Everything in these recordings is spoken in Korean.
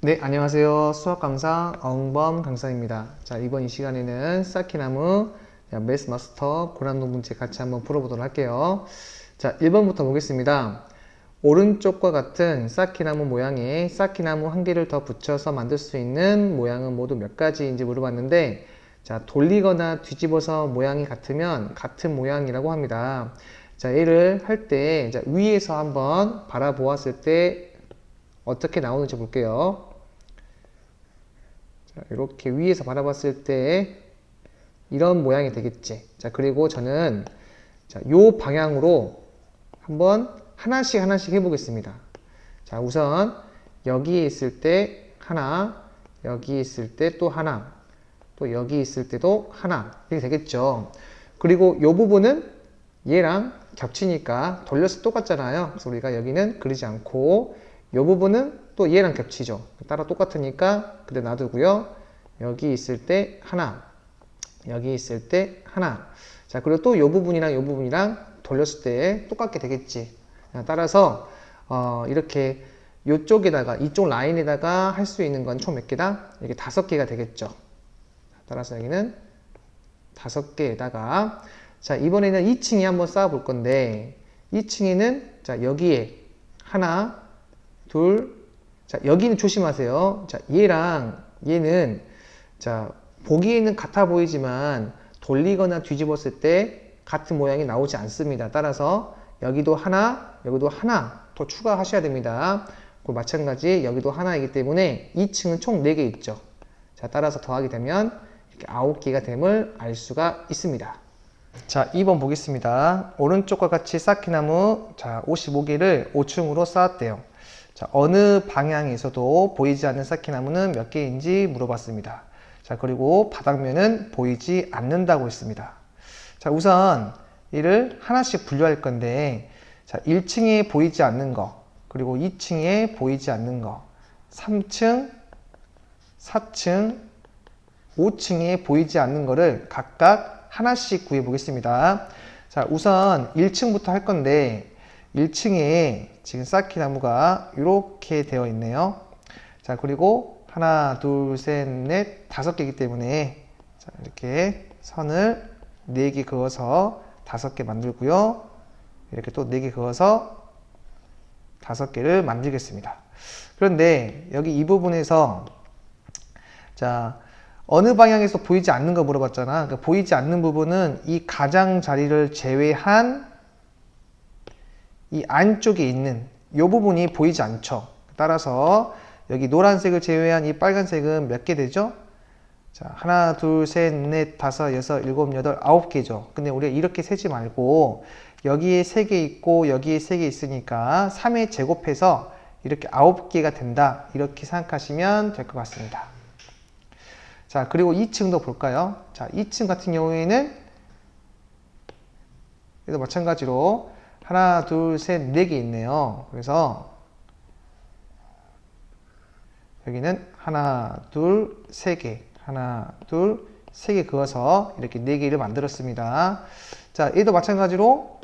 네, 안녕하세요. 수학 강사 엄범 강사입니다. 자, 이번 이 시간에는 쌓기나무 매스 마스터 고난도 문제 같이 한번 풀어보도록 할게요. 자, 1번부터 보겠습니다. 오른쪽과 같은 쌓기나무 모양에 쌓기나무 한 개를 더 붙여서 만들 수 있는 모양은 모두 몇 가지인지 물어봤는데, 자, 돌리거나 뒤집어서 모양이 같으면 같은 모양이라고 합니다. 자, 얘를 할 때 위에서 한번 바라보았을 때 어떻게 나오는지 볼게요. 자, 이렇게 위에서 바라봤을 때 이런 모양이 되겠지. 자, 그리고 저는 요 방향으로 한번 하나씩 해보겠습니다. 자, 우선 여기에 있을 때 하나, 여기 있을 때 또 하나, 또 여기 있을 때도 하나, 이렇게 되겠죠. 그리고 요 부분은 얘랑 겹치니까 돌려서 똑같잖아요. 그래서 우리가 여기는 그리지 않고 요 부분은 또 얘랑 겹치죠. 따라 똑같으니까 그대로 놔두고요. 여기 있을 때 하나, 여기 있을 때 하나. 자, 그리고 또 요 부분이랑 요 부분이랑 돌렸을 때 똑같게 되겠지. 따라서 이렇게 요쪽에다가 이쪽 라인에다가 할 수 있는 건 총 몇 개다? 이게 5개가 되겠죠. 따라서 여기는 5개에다가 자, 이번에는 2층에 한번 쌓아 볼 건데 2층에는 자, 여기에 하나, 둘, 자, 여기는 조심하세요. 자, 얘랑 얘는 자, 보기에는 같아 보이지만 돌리거나 뒤집었을 때 같은 모양이 나오지 않습니다. 따라서 여기도 하나, 여기도 하나 더 추가하셔야 됩니다. 그리고 마찬가지 여기도 하나이기 때문에 2층은 총 4개 있죠. 자, 따라서 더하게 되면 이렇게 9개가 됨을 알 수가 있습니다. 자, 2번 보겠습니다. 오른쪽과 같이 쌓기나무 자, 55개를 5층으로 쌓았대요. 자, 어느 방향에서도 보이지 않는 쌓기나무는 몇 개인지 물어봤습니다. 자, 그리고 바닥면은 보이지 않는다고 했습니다. 자, 우선 이를 하나씩 분류할 건데, 자, 1층에 보이지 않는 거, 그리고 2층에 보이지 않는 거, 3층, 4층, 5층에 보이지 않는 거를 각각 하나씩 구해 보겠습니다. 자, 우선 1층부터 할 건데, 1층에 지금 쌓기나무가 이렇게 되어 있네요. 자, 그리고 하나, 둘, 셋, 넷, 5개이기 때문에 자, 이렇게 선을 4개 그어서 5개 만들고요. 이렇게 또 4개 그어서 5개를 만들겠습니다. 그런데 여기 이 부분에서 자, 어느 방향에서 보이지 않는 거 물어봤잖아. 그러니까 보이지 않는 부분은 이 가장자리를 제외한 이 안쪽에 있는 이 부분이 보이지 않죠. 따라서 여기 노란색을 제외한 이 빨간색은 몇 개 되죠? 자, 하나, 둘, 셋, 넷, 다섯, 여섯, 일곱, 여덟, 9개죠. 근데 우리가 이렇게 세지 말고 여기에 3개 있고 여기에 3개 있으니까 3에 제곱해서 이렇게 9개가 된다. 이렇게 생각하시면 될 것 같습니다. 자, 그리고 2층도 볼까요? 자, 2층 같은 경우에는 그래도 마찬가지로 하나, 둘, 셋, 4개 있네요. 그래서 여기는 하나, 둘, 3개, 하나, 둘, 3개 그어서 이렇게 4개를 만들었습니다. 자, 얘도 마찬가지로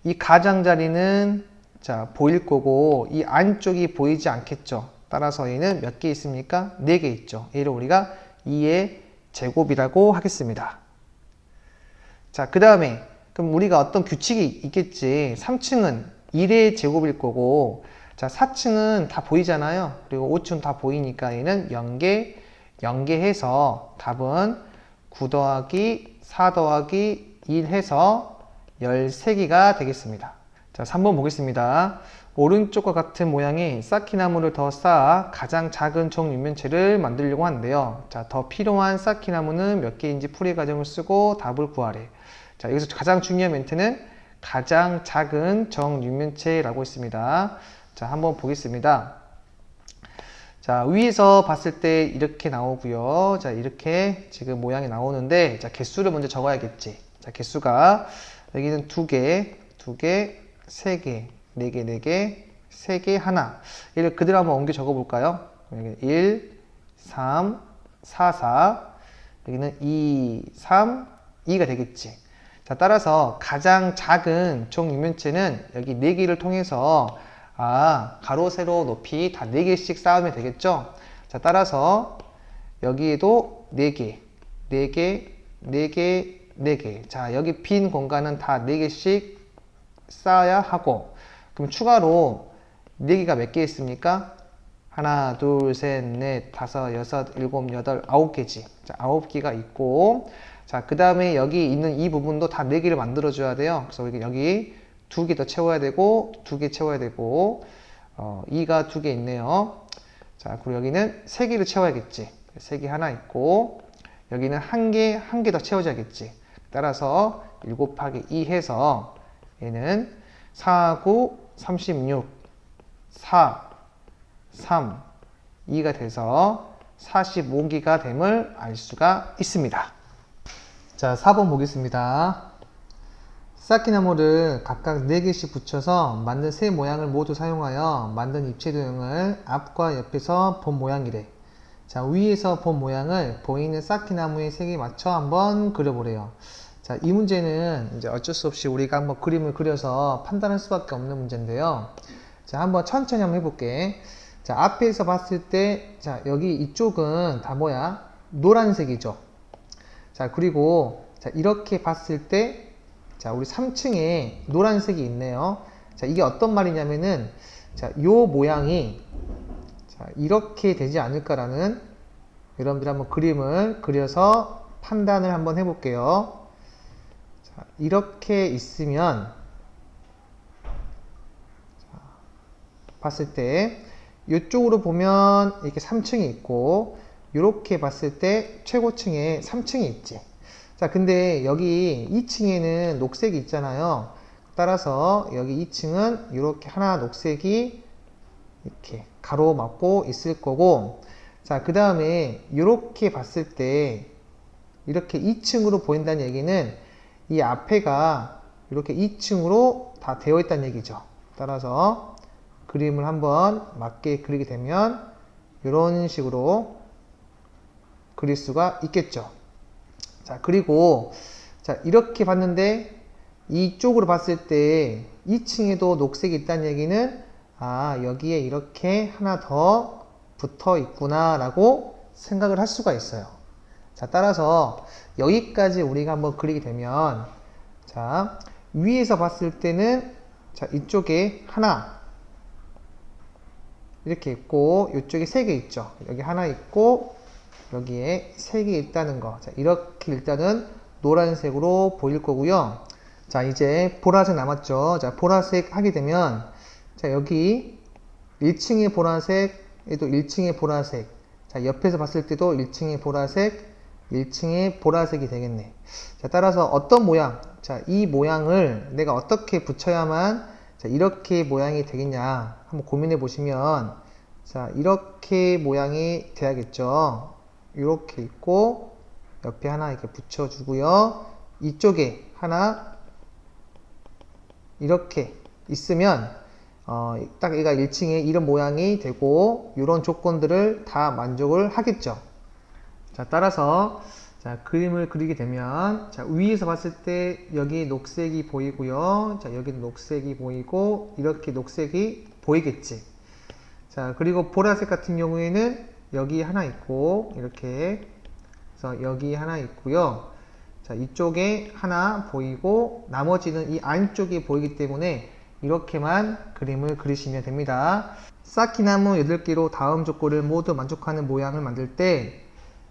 이 가장자리는 자, 보일 거고 이 안쪽이 보이지 않겠죠. 따라서 얘는 몇 개 있습니까? 4개 있죠. 얘를 우리가 2의 제곱이라고 하겠습니다. 자, 그 다음에 그럼 우리가 어떤 규칙이 있겠지. 3층은 1의 제곱일 거고 자, 4층은 다 보이잖아요. 그리고 5층 다 보이니까 얘는 0개, 0개 해서 답은 9 더하기 4 더하기 1 해서 13개가 되겠습니다. 자, 3번 보겠습니다. 오른쪽과 같은 모양의 쌓기나무를 더 쌓아 가장 작은 정육면체를 만들려고 하는데요. 자, 더 필요한 쌓기나무는 몇 개인지 풀이 과정을 쓰고 답을 구하래. 자, 여기서 가장 중요한 멘트는 가장 작은 정육면체라고 했습니다. 자, 한번 보겠습니다. 자, 위에서 봤을 때 이렇게 나오고요. 자, 이렇게 지금 모양이 나오는데, 자, 개수를 먼저 적어야겠지. 자, 개수가 여기는 2개, 2개, 3개, 4개, 4개, 3개, 하나. 얘를 그대로 한번 옮겨 적어 볼까요? 여기 1, 3, 4, 4. 여기는 2, 3, 2가 되겠지. 자, 따라서 가장 작은 정육면체는 여기 4개를 통해서 가로, 세로, 높이 다 4개씩 쌓으면 되겠죠? 자, 따라서 여기에도 4개, 4개, 4개, 4개. 자, 여기 빈 공간은 다 4개씩 쌓아야 하고, 그럼 추가로 4개가 몇 개 있습니까? 하나, 둘, 셋, 넷, 다섯, 여섯, 일곱, 여덟, 9개지. 자, 9개가 있고, 자, 그 다음에 여기 있는 이 부분도 다 4개를 만들어줘야 돼요. 그래서 여기 2개 더 채워야 되고, 2개 채워야 되고, 2가 2개 있네요. 자, 그리고 여기는 3개를 채워야겠지. 3개 하나 있고, 여기는 1개 더 채워줘야겠지. 따라서 1 곱하기 2 해서 얘는 4, 9, 36, 4, 3, 2가 돼서 45기가 됨을 알 수가 있습니다. 자, 4번 보겠습니다. 쌓기나무를 각각 4개씩 붙여서 만든 세 모양을 모두 사용하여 만든 입체 도형을 앞과 옆에서 본 모양이래. 자, 위에서 본 모양을 보이는 쌓기나무의 색에 맞춰 한번 그려보래요. 자, 이 문제는 이제 어쩔 수 없이 우리가 한번 그림을 그려서 판단할 수밖에 없는 문제인데요. 자, 한번 천천히 한번 해볼게. 자, 앞에서 봤을 때, 자, 여기 이쪽은 다 뭐야? 노란색이죠. 자, 그리고, 자, 이렇게 봤을 때, 자, 우리 3층에 노란색이 있네요. 자, 이게 어떤 말이냐면은, 자, 요 모양이, 자, 이렇게 되지 않을까라는, 여러분들 한번 그림을 그려서 판단을 한번 해볼게요. 자, 이렇게 있으면, 자, 봤을 때, 이쪽으로 보면 이렇게 3층이 있고, 이렇게 봤을 때 최고층에 3층이 있지. 자, 근데 여기 2층에는 녹색이 있잖아요. 따라서 여기 2층은 이렇게 하나 녹색이 이렇게 가로막고 있을 거고, 자, 그 다음에 이렇게 봤을 때 이렇게 2층으로 보인다는 얘기는 이 앞에가 이렇게 2층으로 다 되어 있다는 얘기죠. 따라서 그림을 한번 맞게 그리게 되면 이런 식으로 그릴 수가 있겠죠. 자, 그리고 자, 이렇게 봤는데 이쪽으로 봤을 때 2층에도 녹색이 있다는 얘기는 여기에 이렇게 하나 더 붙어 있구나 라고 생각을 할 수가 있어요. 자, 따라서 여기까지 우리가 한번 그리게 되면, 자, 위에서 봤을 때는 자, 이쪽에 하나 이렇게 있고, 이쪽에 3개 있죠. 여기 하나 있고, 여기에 3개 있다는 거. 자, 이렇게 일단은 노란색으로 보일 거고요. 자, 이제 보라색 남았죠. 자, 보라색 하게 되면, 자, 여기 1층의 보라색, 얘도 1층의 보라색. 자, 옆에서 봤을 때도 1층의 보라색, 1층의 보라색이 되겠네. 자, 따라서 어떤 모양, 자, 이 모양을 내가 어떻게 붙여야만, 자, 이렇게 모양이 되겠냐. 한번 고민해 보시면, 자, 이렇게 모양이 돼야겠죠. 이렇게 있고, 옆에 하나 이렇게 붙여주고요. 이쪽에 하나, 이렇게 있으면, 딱 얘가 1층에 이런 모양이 되고, 이런 조건들을 다 만족을 하겠죠. 자, 따라서, 자, 그림을 그리게 되면, 자, 위에서 봤을 때 여기 녹색이 보이고요. 자, 여기 녹색이 보이고, 이렇게 녹색이 보이겠지. 자, 그리고 보라색 같은 경우에는 여기 하나 있고, 이렇게. 그래서 여기 하나 있고요. 자, 이쪽에 하나 보이고, 나머지는 이 안쪽에 보이기 때문에 이렇게만 그림을 그리시면 됩니다. 쌓기나무 8개로 다음 조건을 모두 만족하는 모양을 만들 때,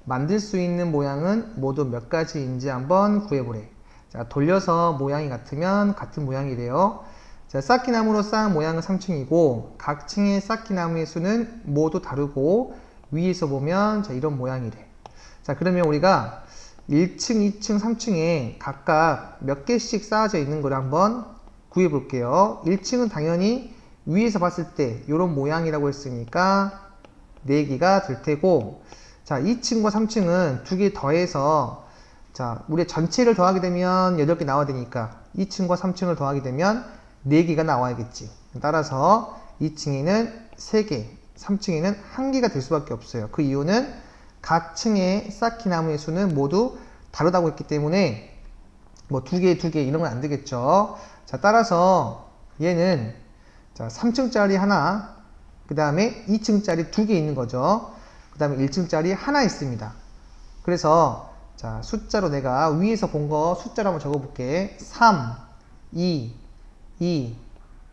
만들 수 있는 모양은 모두 몇 가지인지 한번 구해보래. 자, 돌려서 모양이 같으면 같은 모양이래요. 자, 쌓기나무로 쌓은 모양은 3층이고 각 층의 쌓기나무의 수는 모두 다르고 위에서 보면 자, 이런 모양이래. 자, 그러면 우리가 1층, 2층, 3층에 각각 몇 개씩 쌓아져 있는 걸 한번 구해볼게요. 1층은 당연히 위에서 봤을 때 이런 모양이라고 했으니까 4개가 될 테고, 자, 2층과 3층은 2개 더해서, 자, 우리 전체를 더하게 되면 8개 나와야 되니까 2층과 3층을 더하게 되면 4개가 나와야겠지. 따라서 2층에는 3개, 3층에는 1개가 될 수밖에 없어요. 그 이유는 각 층의 쌓기나무의 수는 모두 다르다고 했기 때문에 뭐 2개, 2개 이런 건 안 되겠죠. 자, 따라서 얘는 자, 3층짜리 하나, 그 다음에 2층짜리 두 개 있는 거죠. 그 다음에 1층짜리 하나 있습니다. 그래서 자, 숫자로 내가 위에서 본 거 숫자로 한번 적어 볼게. 3, 2,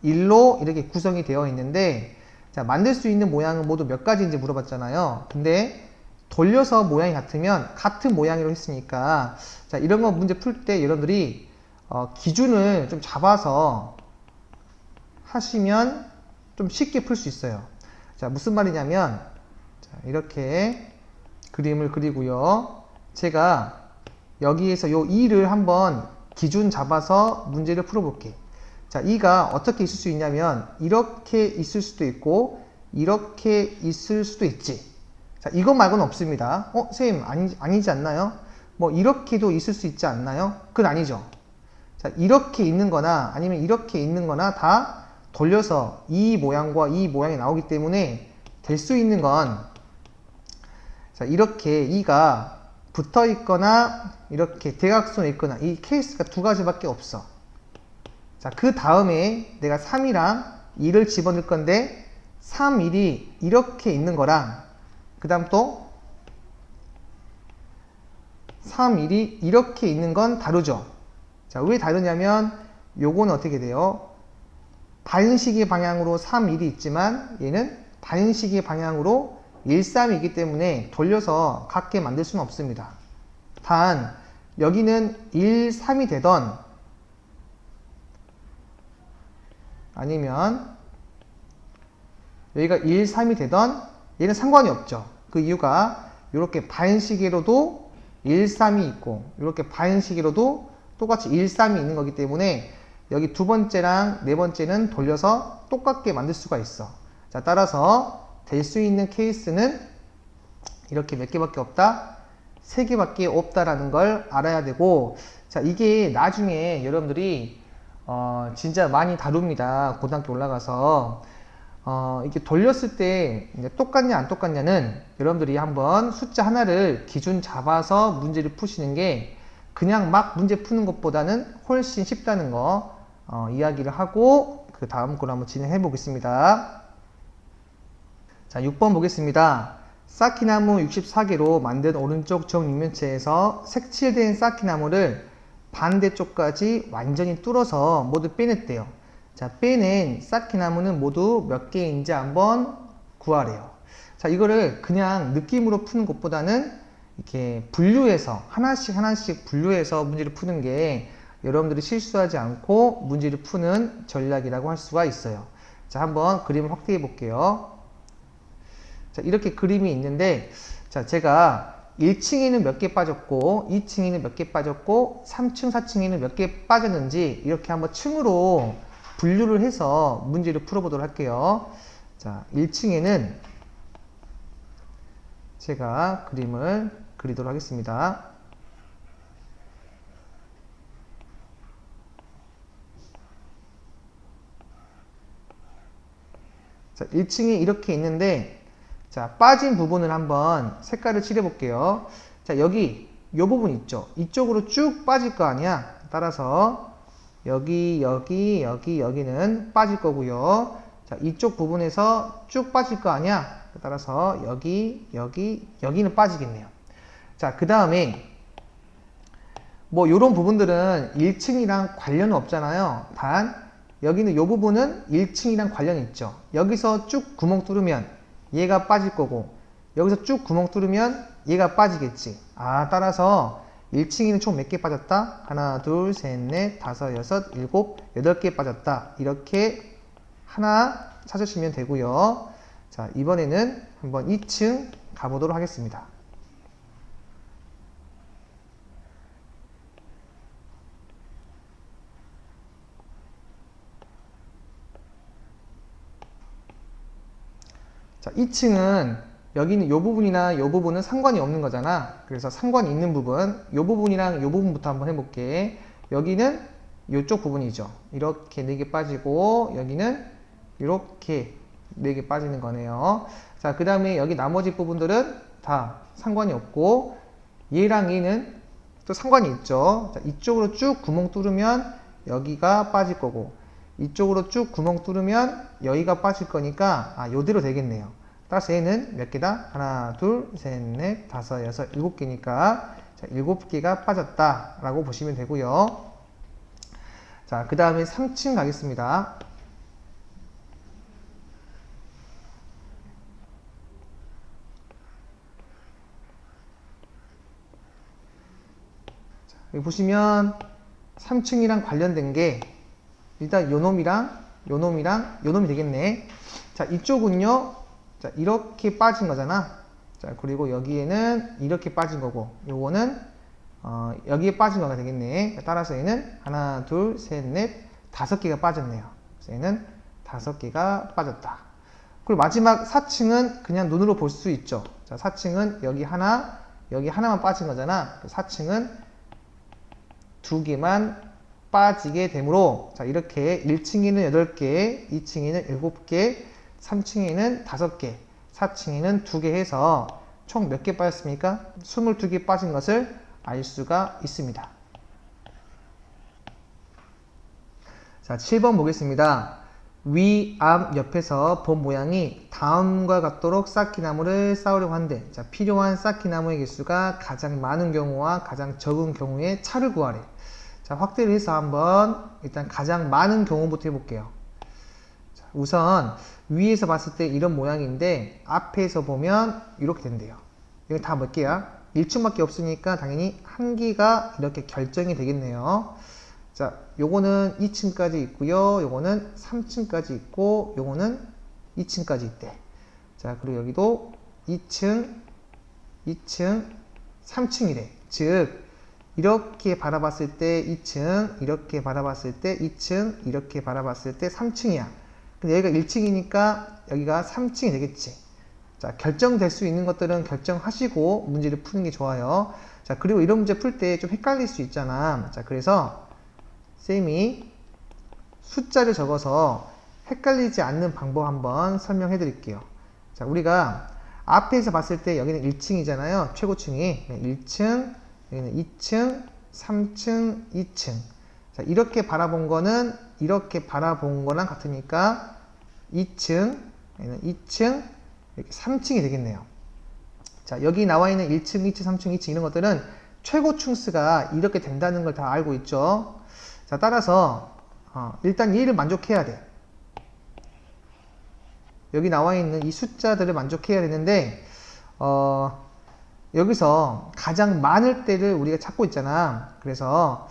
1로 이렇게 구성이 되어 있는데, 자, 만들 수 있는 모양은 모두 몇 가지인지 물어봤잖아요. 근데 돌려서 모양이 같으면 같은 모양으로 했으니까, 자, 이런 거 문제 풀 때 여러분들이 기준을 좀 잡아서 하시면 좀 쉽게 풀 수 있어요. 자, 무슨 말이냐면, 자, 이렇게 그림을 그리고요. 제가 여기에서 요 2를 한번 기준 잡아서 문제를 풀어볼게. 자, 2가 어떻게 있을 수 있냐면 이렇게 있을 수도 있고 이렇게 있을 수도 있지. 자, 이것 말고는 없습니다. 선생님 아니지 않나요? 뭐 이렇게도 있을 수 있지 않나요? 그건 아니죠. 자, 이렇게 있는 거나 아니면 이렇게 있는 거나 다 돌려서 이 모양과 이 모양이 나오기 때문에 될 수 있는 건, 자, 이렇게 2가 붙어 있거나 이렇게 대각선에 있거나 이 케이스가 두 가지밖에 없어. 자, 그 다음에 내가 3이랑 2를 집어넣을 건데 3, 1이 이렇게 있는 거랑 그 다음 또 3, 1이 이렇게 있는 건 다르죠. 자, 왜 다르냐면 요거는 어떻게 돼요? 반시계 방향으로 3, 1이 있지만 얘는 반시계 방향으로 1, 3이기 때문에 돌려서 같게 만들 수는 없습니다. 단 여기는 1, 3이 되던 아니면 여기가 1, 3이 되던 얘는 상관이 없죠. 그 이유가 이렇게 반시계로도 1, 3이 있고 이렇게 반시계로도 똑같이 1, 3이 있는 거기 때문에 여기 두 번째랑 네 번째는 돌려서 똑같게 만들 수가 있어. 자, 따라서 될 수 있는 케이스는 이렇게 몇 개밖에 없다? 3개밖에 없다라는 걸 알아야 되고, 자, 이게 나중에 여러분들이 진짜 많이 다룹니다. 고등학교 올라가서 이렇게 돌렸을 때 똑같냐 안 똑같냐는 여러분들이 한번 숫자 하나를 기준 잡아서 문제를 푸시는 게 그냥 막 문제 푸는 것보다는 훨씬 쉽다는 거 이야기를 하고 그 다음 걸 한번 진행해 보겠습니다. 자, 6번 보겠습니다. 쌓기나무 64개로 만든 오른쪽 정육면체에서 색칠된 쌓기나무를 반대쪽까지 완전히 뚫어서 모두 빼냈대요. 자, 빼낸 쌓기나무는 모두 몇 개인지 한번 구하래요. 자, 이거를 그냥 느낌으로 푸는 것보다는 이렇게 분류해서 하나씩 분류해서 문제를 푸는 게 여러분들이 실수하지 않고 문제를 푸는 전략이라고 할 수가 있어요. 자, 한번 그림을 확대해 볼게요. 자, 이렇게 그림이 있는데, 자, 제가 1층에는 몇 개 빠졌고 2층에는 몇 개 빠졌고 3층, 4층에는 몇 개 빠졌는지 이렇게 한번 층으로 분류를 해서 문제를 풀어보도록 할게요. 자, 1층에는 제가 그림을 그리도록 하겠습니다. 자, 1층에 이렇게 있는데, 자, 빠진 부분을 한번 색깔을 칠해 볼게요. 자, 여기 이 부분 있죠. 이쪽으로 쭉 빠질 거 아니야. 따라서 여기는 빠질 거고요. 자, 이쪽 부분에서 쭉 빠질 거 아니야. 따라서 여기는 빠지겠네요. 자, 그 다음에 뭐 요런 부분들은 1층이랑 관련은 없잖아요. 단 여기는 요 부분은 1층이랑 관련이 있죠. 여기서 쭉 구멍 뚫으면 얘가 빠질 거고 여기서 쭉 구멍 뚫으면 얘가 빠지겠지. 따라서 1층에는 총 몇 개 빠졌다? 하나, 둘, 셋, 넷, 다섯, 여섯, 일곱, 8개 빠졌다. 이렇게 하나 찾으시면 되고요. 자, 이번에는 한번 2층 가보도록 하겠습니다. 자, 2층은 여기는 이 부분이나 이 부분은 상관이 없는 거잖아. 그래서 상관이 있는 부분, 이 부분이랑 이 부분부터 한번 해볼게. 여기는 이쪽 부분이죠. 이렇게 4개 빠지고 여기는 이렇게 4개 빠지는 거네요. 자, 그 다음에 여기 나머지 부분들은 다 상관이 없고 얘랑 얘는 또 상관이 있죠. 자, 이쪽으로 쭉 구멍 뚫으면 여기가 빠질 거고 이쪽으로 쭉 구멍 뚫으면 여기가 빠질 거니까 요대로 되겠네요. 따라서 얘는 몇 개다? 하나, 둘, 셋, 넷, 다섯, 여섯, 일곱 개니까 자, 7개가 빠졌다 라고 보시면 되고요. 자, 그 다음에 3층 가겠습니다. 자, 여기 보시면 3층이랑 관련된 게 일단 요놈이랑 요놈이 되겠네. 자, 이쪽은요. 자, 이렇게 빠진 거잖아. 자, 그리고 여기에는 이렇게 빠진 거고, 요거는 여기에 빠진 거가 되겠네. 따라서 얘는 하나, 둘, 셋, 넷, 5개가 빠졌네요. 그래서 얘는 5개가 빠졌다. 그리고 마지막 4층은 그냥 눈으로 볼 수 있죠. 자, 4층은 여기 하나만 빠진 거잖아. 4층은 2개만 빠지게 되므로, 자, 이렇게 1층에는 8개, 2층에는 7개, 3층에는 5개, 4층에는 2개 해서 총 몇 개 빠졌습니까? 22개 빠진 것을 알 수가 있습니다. 자, 7번 보겠습니다. 위, 앞, 옆에서 본 모양이 다음과 같도록 쌓기나무를 쌓으려고 한대. 자, 필요한 쌓기나무의 개수가 가장 많은 경우와 가장 적은 경우의 차를 구하래. 자, 확대를 해서 한번 일단 가장 많은 경우부터 해볼게요. 자, 우선 위에서 봤을 때 이런 모양인데 앞에서 보면 이렇게 된대요. 여기 다 몇 개야? 1층밖에 없으니까 당연히 1개가 이렇게 결정이 되겠네요. 자, 요거는 2층까지 있고요. 요거는 3층까지 있고 요거는 2층까지 있대. 자, 그리고 여기도 2층, 3층이래. 즉 이렇게 바라봤을 때 2층, 이렇게 바라봤을 때 2층, 이렇게 바라봤을 때 3층이야. 근데 여기가 1층이니까 여기가 3층이 되겠지. 자, 결정될 수 있는 것들은 결정하시고 문제를 푸는 게 좋아요. 자, 그리고 이런 문제 풀 때 좀 헷갈릴 수 있잖아. 자, 그래서 쌤이 숫자를 적어서 헷갈리지 않는 방법 한번 설명해 드릴게요. 자, 우리가 앞에서 봤을 때 여기는 1층이잖아요. 최고층이. 1층, 여기는 2층, 3층, 2층. 자, 이렇게 바라본 거는 이렇게 바라본 거랑 같으니까 2층, 여기는 2층, 여기 3층이 되겠네요. 자, 여기 나와 있는 1층, 2층, 3층, 2층 이런 것들은 최고층수가 이렇게 된다는 걸 다 알고 있죠. 자, 따라서 일단 얘를 만족해야 돼. 여기 나와 있는 이 숫자들을 만족해야 되는데 여기서 가장 많을 때를 우리가 찾고 있잖아. 그래서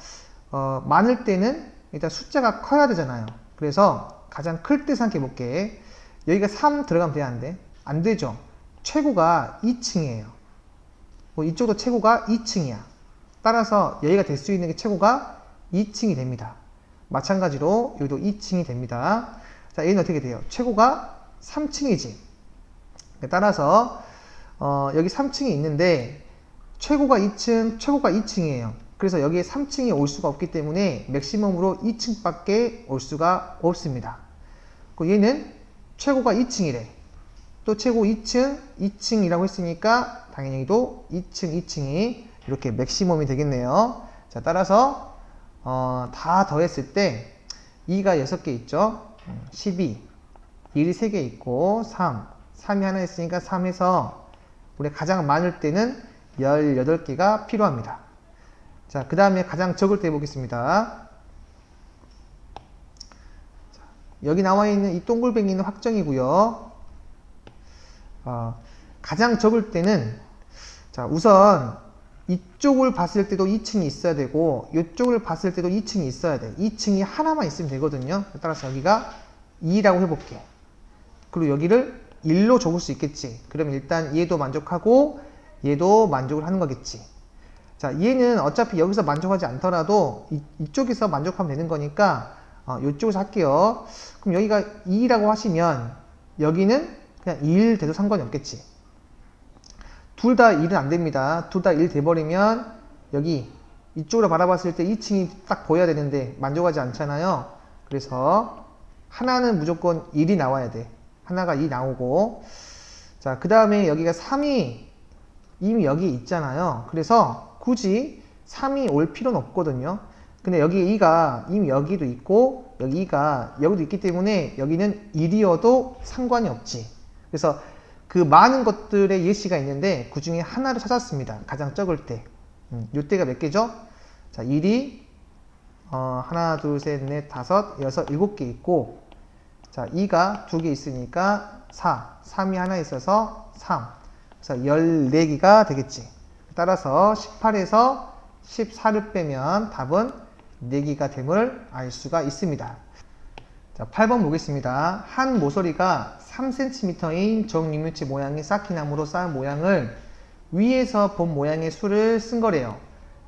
많을 때는 일단 숫자가 커야 되잖아요. 그래서 가장 클 때 생각해 볼게. 여기가 3 들어가면 돼, 안 돼? 안 되죠. 최고가 2층이에요. 이쪽도 최고가 2층이야. 따라서 여기가 될 수 있는 게 최고가 2층이 됩니다. 마찬가지로 여기도 2층이 됩니다. 자, 얘는 어떻게 돼요? 최고가 3층이지. 따라서 여기 3층이 있는데 최고가 2층, 최고가 2층이에요. 그래서 여기에 3층이 올 수가 없기 때문에 맥시멈으로 2층밖에 올 수가 없습니다. 그리고 얘는 최고가 2층이래. 또 최고 2층, 2층이라고 했으니까 당연히 또 2층, 2층이 이렇게 맥시멈이 되겠네요. 자, 따라서 다 더했을 때 2가 6개 있죠. 12, 1이 3개 있고 3이 하나 있으니까 3에서 우리 가장 많을 때는 18개가 필요합니다. 자, 그 다음에 가장 적을 때 보겠습니다. 자, 여기 나와 있는 이 동글뱅이는 확정이고요. 가장 적을 때는 자, 우선 이쪽을 봤을 때도 2층이 있어야 되고 이쪽을 봤을 때도 2층이 있어야 돼. 2층이 하나만 있으면 되거든요. 따라서 여기가 2라고 해볼게. 그리고 여기를 1로 적을 수 있겠지. 그러면 일단 얘도 만족하고 얘도 만족을 하는 거겠지. 자, 얘는 어차피 여기서 만족하지 않더라도 이쪽에서 만족하면 되는 거니까 이쪽에서 할게요. 그럼 여기가 2라고 하시면 여기는 그냥 1 돼도 상관이 없겠지. 둘 다 1은 안 됩니다. 둘 다 1 돼버리면 여기 이쪽으로 바라봤을 때 2층이 딱 보여야 되는데 만족하지 않잖아요. 그래서 하나는 무조건 1이 나와야 돼. 하나가 2 나오고. 자, 그 다음에 여기가 3이 이미 여기 있잖아요. 그래서 굳이 3이 올 필요는 없거든요. 근데 여기 2가 이미 여기도 있고 여기 2가 여기도 있기 때문에 여기는 1이어도 상관이 없지. 그래서 그 많은 것들의 예시가 있는데 그 중에 하나를 찾았습니다. 가장 적을 때. 요때가 몇 개죠? 자, 1이 하나, 둘, 셋, 넷, 다섯, 여섯, 7개 있고, 자, 2가 2개 있으니까 4, 3이 하나 있어서 3. 그래서 14개가 되겠지. 따라서 18에서 14를 빼면 답은 4개가 됨을 알 수가 있습니다. 자, 8번 보겠습니다. 한 모서리가 3cm인 정육면체 모양의 쌓기나무로 쌓은 모양을 위에서 본 모양의 수를 쓴 거래요.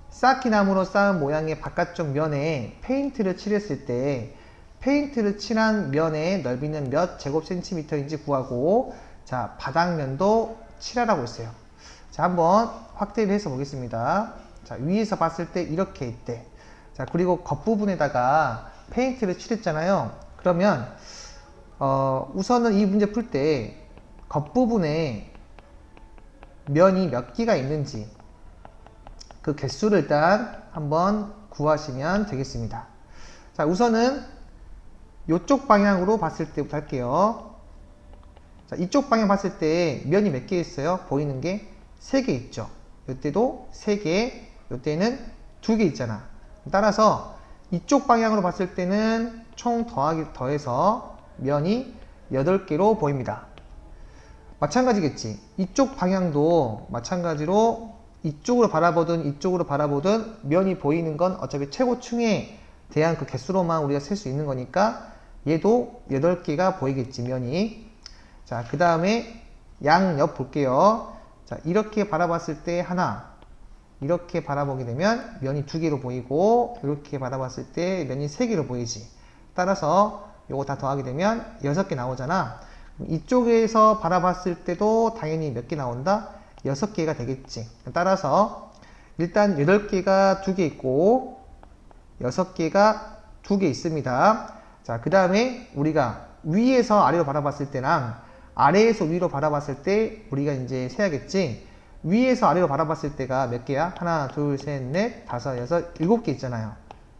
쌓기나무로 쌓은 모양의 바깥쪽 면에 페인트를 칠했을 때 페인트를 칠한 면의 넓이는 몇 제곱센티미터인지 구하고, 자, 바닥면도 칠하라고 했어요. 자, 한번 확대를 해서 보겠습니다. 자, 위에서 봤을 때 이렇게 있대. 자, 그리고 겉부분에다가 페인트를 칠했잖아요. 그러면 우선은 이 문제 풀 때 겉부분에 면이 몇 개가 있는지 그 개수를 일단 한번 구하시면 되겠습니다. 자, 우선은 이쪽 방향으로 봤을 때부터 할게요. 자, 이쪽 방향 봤을 때 면이 몇 개 있어요? 보이는 게 3개 있죠. 이때도 3개, 이때는 2개 있잖아. 따라서 이쪽 방향으로 봤을 때는 총 더해서 면이 8개로 보입니다. 마찬가지겠지. 이쪽 방향도 마찬가지로 이쪽으로 바라보든 이쪽으로 바라보든 면이 보이는 건 어차피 최고층에 대한 그 개수로만 우리가 셀 수 있는 거니까 얘도 8개가 보이겠지, 면이. 자, 그 다음에 양옆 볼게요. 자, 이렇게 바라봤을 때 하나, 이렇게 바라보게 되면 면이 2개로 보이고, 이렇게 바라봤을 때 면이 3개로 보이지. 따라서 요거 다 더하게 되면 6개 나오잖아. 이쪽에서 바라봤을 때도 당연히 몇 개 나온다? 6개가 되겠지. 따라서 일단 8개가 2개 있고 6개가 2개 있습니다. 자, 그 다음에 우리가 위에서 아래로 바라봤을 때랑 아래에서 위로 바라봤을 때 우리가 이제 세야겠지. 위에서 아래로 바라봤을 때가 몇 개야? 하나, 둘, 셋, 넷, 다섯, 여섯, 7개 있잖아요.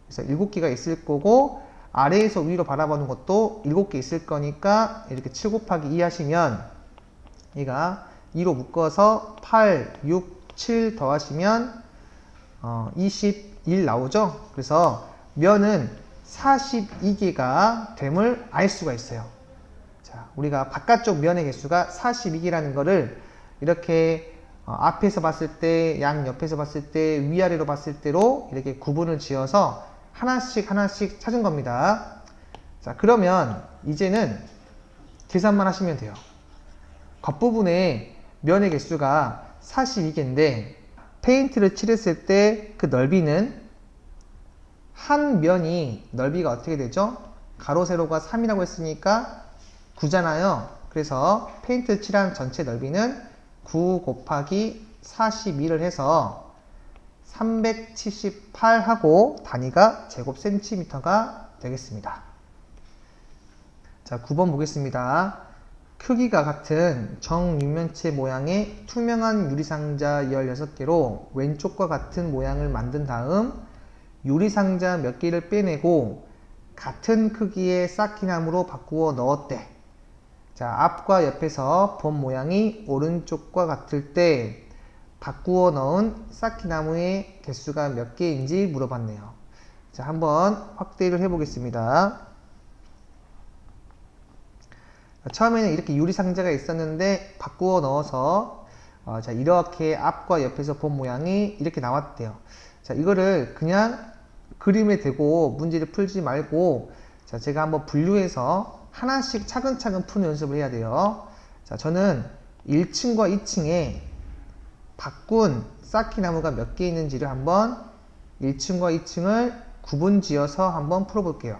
그래서 7개가 있을 거고, 아래에서 위로 바라보는 것도 7개 있을 거니까 이렇게 7 곱하기 2 하시면 얘가 2로 묶어서 8, 6, 7 더하시면 21 나오죠. 그래서 면은 42개가 됨을 알 수가 있어요. 자, 우리가 바깥쪽 면의 개수가 42개라는 거를 이렇게 앞에서 봤을 때, 양 옆에서 봤을 때, 위아래로 봤을 때로 이렇게 구분을 지어서 하나씩 하나씩 찾은 겁니다. 자, 그러면 이제는 계산만 하시면 돼요. 겉부분에 면의 개수가 42개인데 페인트를 칠했을 때 그 넓이는 한 면이 넓이가 어떻게 되죠? 가로 세로가 3이라고 했으니까 9잖아요. 그래서 페인트 칠한 전체 넓이는 9 곱하기 42를 해서 378 하고 단위가 제곱센티미터가 되겠습니다. 자, 9번 보겠습니다. 크기가 같은 정육면체 모양의 투명한 유리상자 16개로 왼쪽과 같은 모양을 만든 다음 유리상자 몇 개를 빼내고 같은 크기의 쌓기나무로 바꾸어 넣었대. 자, 앞과 옆에서 본 모양이 오른쪽과 같을 때 바꾸어 넣은 쌓기나무의 개수가 몇 개인지 물어봤네요. 자, 한번 확대를 해보겠습니다. 처음에는 이렇게 유리상자가 있었는데 바꾸어 넣어서 자, 이렇게 앞과 옆에서 본 모양이 이렇게 나왔대요. 자, 이거를 그냥 그림에 대고 문제를 풀지 말고 자, 제가 한번 분류해서 하나씩 차근차근 푸는 연습을 해야 돼요. 자, 저는 1층과 2층에 바꾼 쌓기나무가 몇 개 있는지를 한번 1층과 2층을 구분 지어서 한번 풀어볼게요.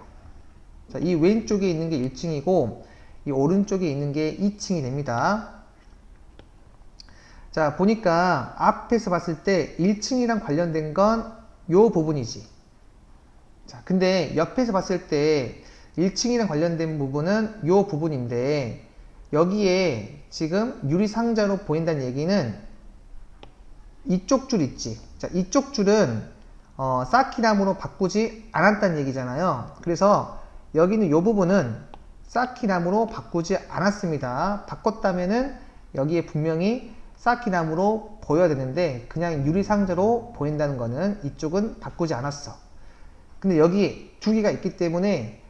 자, 이 왼쪽에 있는 게 1층이고 이 오른쪽에 있는 게 2층이 됩니다. 자, 보니까 앞에서 봤을 때 1층이랑 관련된 건 요 부분이지. 자, 근데 옆에서 봤을 때 1층이랑 관련된 부분은 요 부분인데 여기에 지금 유리상자로 보인다는 얘기는 이쪽 줄 있지. 자, 이쪽 줄은 쌓기나무로 바꾸지 않았다는 얘기잖아요. 그래서 여기는 이 부분은 쌓기나무로 바꾸지 않았습니다. 바꿨다면은 여기에 분명히 쌓기나무로 보여야 되는데 그냥 유리상자로 보인다는 거는 이쪽은 바꾸지 않았어. 근데 여기 두 개가 있기 때문에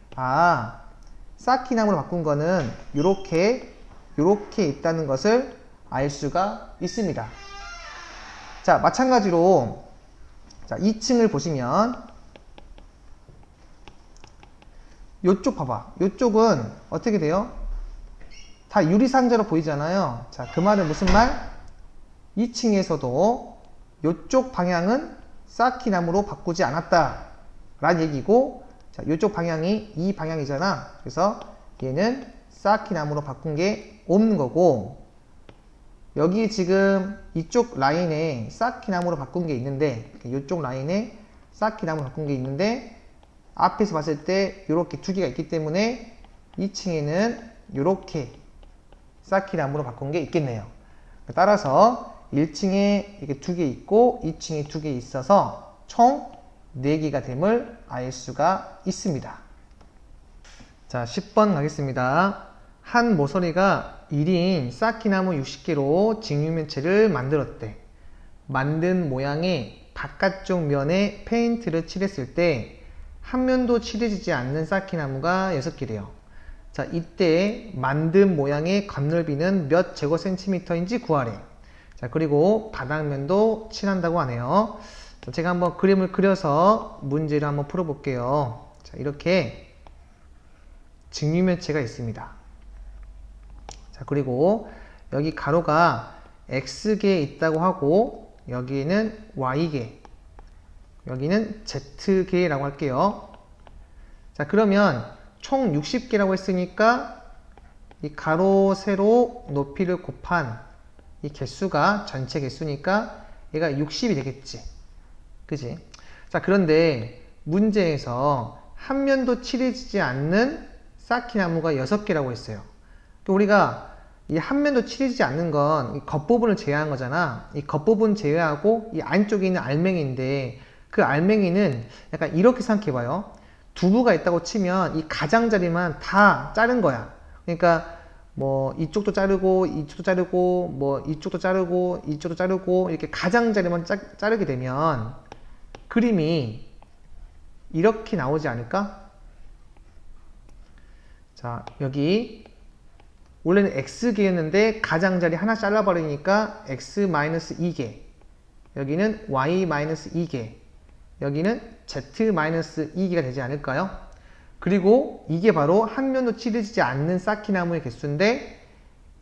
쌓기나무로 바꾼 거는 요렇게 있다는 것을 알 수가 있습니다. 자, 마찬가지로 자, 2층을 보시면 요쪽 봐봐. 요쪽은 어떻게 돼요? 다 유리상자로 보이잖아요. 자, 그 말은 무슨 말? 2층에서도 요쪽 방향은 쌓기나무로 바꾸지 않았다 라는 얘기고, 자, 요쪽 방향이 이 방향이잖아. 그래서 얘는 쌓기나무로 바꾼 게 없는 거고, 여기 지금 이쪽 라인에 쌓기나무로 바꾼 게 있는데, 이쪽 라인에 쌓기나무로 바꾼 게 있는데 앞에서 봤을 때 이렇게 두 개가 있기 때문에 2층에는 이렇게 쌓기나무로 바꾼 게 있겠네요. 따라서 1층에 이렇게 두 개 있고 2층에 두 개 있어서 총 4개가 됨을 알 수가 있습니다. 자, 10번 가겠습니다. 한 모서리가 1인 쌓기나무 60개로 직육면체를 만들었대. 만든 모양의 바깥쪽 면에 페인트를 칠했을 때 한 면도 칠해지지 않는 쌓기나무가 6개래요. 자, 이때 만든 모양의 건널비는 몇 제곱센티미터인지 구하래. 자, 그리고 바닥면도 칠한다고 하네요. 자, 제가 한번 그림을 그려서 문제를 한번 풀어볼게요. 자, 이렇게 직육면체가 있습니다. 자, 그리고 여기 가로가 X개 있다고 하고 여기는 Y개, 여기는 Z개라고 할게요. 자, 그러면 총 60개라고 했으니까 이 가로 세로 높이를 곱한 이 개수가 전체 개수니까 얘가 60이 되겠지. 그지? 자, 그런데 문제에서 한 면도 칠해지지 않는 쌓기나무가 6개라고 했어요. 우리가 이 한 면도 칠해지지 않는 건 이 겉부분을 제외한 거잖아. 이 겉부분 제외하고 이 안쪽에 있는 알맹이인데, 그 알맹이는 약간 이렇게 생각해봐요. 두부가 있다고 치면 이 가장자리만 다 자른 거야. 그러니까 뭐 이쪽도 자르고 이쪽도 자르고 뭐 이쪽도 자르고 이쪽도 자르고 이렇게 가장자리만 자르게 되면 그림이 이렇게 나오지 않을까? 자, 여기 원래는 X개였는데 가장자리 하나 잘라버리니까 X-2개, 여기는 Y-2개, 여기는 Z-2개가 되지 않을까요? 그리고 이게 바로 한 면도 칠해지지 않는 쌓기나무의 개수인데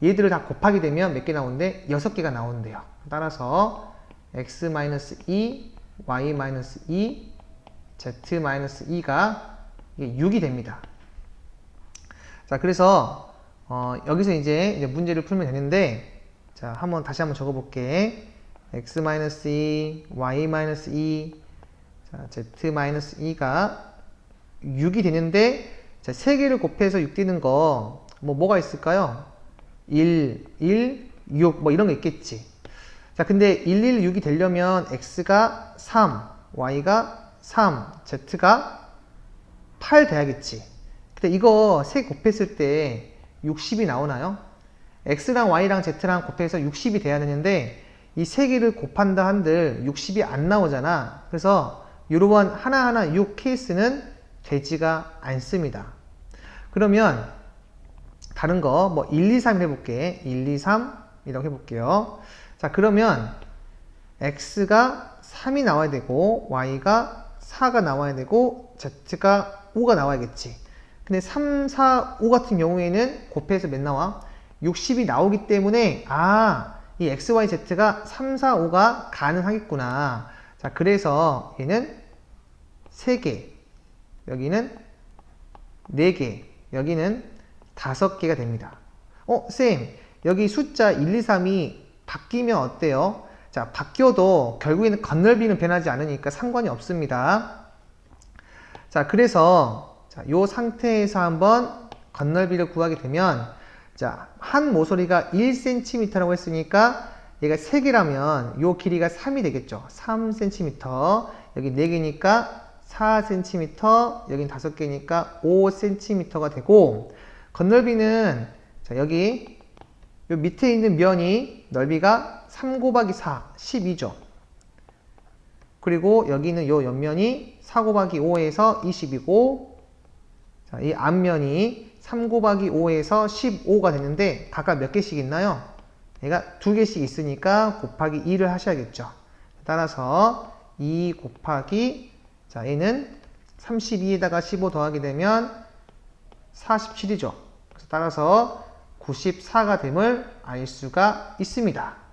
얘들을 다 곱하게 되면 몇 개 나오는데 6개가 나오는데요. 따라서 X-2, Y-2, Z-2가 6이 됩니다. 자, 그래서 여기서 이제 문제를 풀면 되는데, 자, 다시 한번 적어볼게. X-2, Y-2, 자, Z-2가 6이 되는데, 자, 3개를 곱해서 6 되는 거, 뭐가 있을까요? 1, 6, 뭐 이런 거 있겠지. 자, 근데 1, 6이 되려면 X가 3, Y가 3, Z가 8 돼야겠지. 근데 이거 3개 곱했을 때 60이 나오나요? X랑 Y랑 Z랑 곱해서 60이 돼야 되는데, 이 3개를 곱한다 한들 60이 안 나오잖아. 그래서 요런 하나하나 6 케이스는 되지가 않습니다. 그러면 다른 거 뭐 1, 2, 3 해볼게. 1, 2, 3 이라고 해볼게요. 자, 그러면 X가 3이 나와야 되고 Y가 4가 나와야 되고 Z가 5가 나와야겠지. 근데 3, 4, 5 같은 경우에는 곱해서 몇 나와? 60이 나오기 때문에 이 X, Y, Z가 3, 4, 5가 가능하겠구나. 자, 그래서 얘는 3개, 여기는 4개, 여기는 5개가 됩니다. 쌤, 여기 숫자 1, 2, 3이 바뀌면 어때요? 자, 바뀌어도 결국에는 건널비는 변하지 않으니까 상관이 없습니다. 자, 그래서 이 상태에서 한번 건널비를 구하게 되면, 자, 한 모서리가 1cm라고 했으니까 얘가 3개라면 이 길이가 3이 되겠죠. 3cm. 여기 4개니까 4cm, 여긴 5개니까 5cm가 되고, 건널비는 자, 여기 요 밑에 있는 면이 넓이가 3 곱하기 4, 12죠. 그리고 여기는 요 옆면이 4 곱하기 5에서 20이고, 자, 이 앞면이 3 곱하기 5에서 15가 되는데 각각 몇 개씩 있나요? 얘가 2개씩 있으니까 곱하기 2를 하셔야겠죠. 따라서 2 곱하기, 자, 얘는 32에다가 15 더하게 되면 47이죠. 따라서 94가 됨을 알 수가 있습니다.